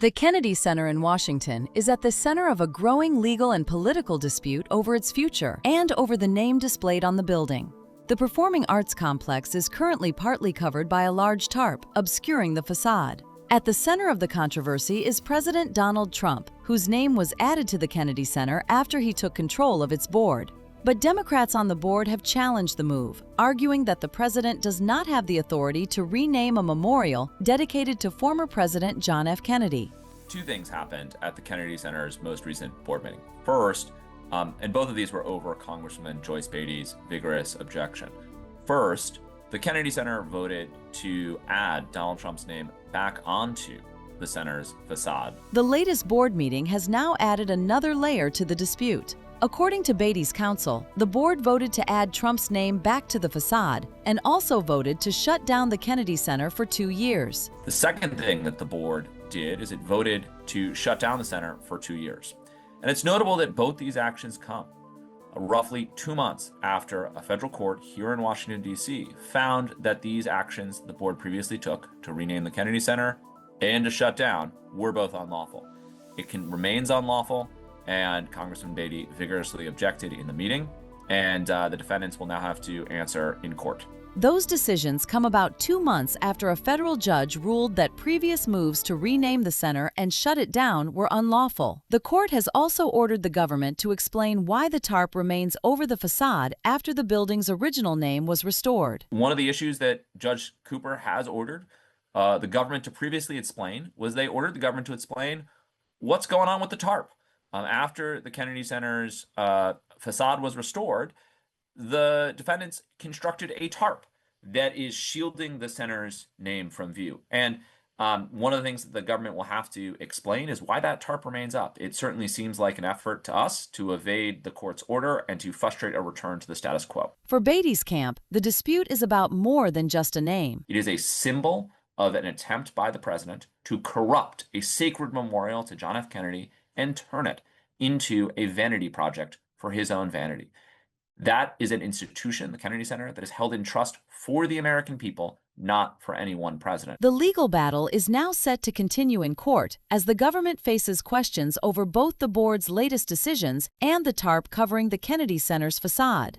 The Kennedy Center in Washington is at the center of a growing legal and political dispute over its future and over the name displayed on the building. The Performing Arts Complex is currently partly covered by a large tarp, obscuring the facade. At the center of the controversy is President Donald Trump, whose name was added to the Kennedy Center after he took control of its board. But Democrats on the board have challenged the move, arguing that the president does not have the authority to rename a memorial dedicated to former President John F. Kennedy. Two things happened at the Kennedy Center's most recent board meeting. First, and both of these were over Congresswoman Joyce Beatty's vigorous objection. First, the Kennedy Center voted to add Donald Trump's name back onto the center's facade. The latest board meeting has now added another layer to the dispute. According to Beatty's counsel, the board voted to add Trump's name back to the facade and also voted to shut down the Kennedy Center for 2 years. The second thing that the board did is it voted to shut down the center for 2 years. And it's notable that both these actions come roughly 2 months after a federal court here in Washington, D.C. found that these actions the board previously took to rename the Kennedy Center and to shut down were both unlawful. It remains unlawful, and Congressman Beatty vigorously objected in the meeting, and the defendants will now have to answer in court. Those decisions come about 2 months after a federal judge ruled that previous moves to rename the center and shut it down were unlawful. The court has also ordered the government to explain why the tarp remains over the facade after the building's original name was restored. One of the issues that Judge Cooper has ordered the government to previously explain was they ordered the government to explain what's going on with the tarp. After the Kennedy Center's facade was restored, the defendants constructed a tarp that is shielding the center's name from view. And one of the things that the government will have to explain is why that tarp remains up. It certainly seems like an effort to us to evade the court's order and to frustrate a return to the status quo. For Beatty's camp, the dispute is about more than just a name. It is a symbol of an attempt by the president to corrupt a sacred memorial to John F. Kennedy and turn it into a vanity project for his own vanity. That is an institution, the Kennedy Center, that is held in trust for the American people, not for any one president. The legal battle is now set to continue in court as the government faces questions over both the board's latest decisions and the tarp covering the Kennedy Center's facade.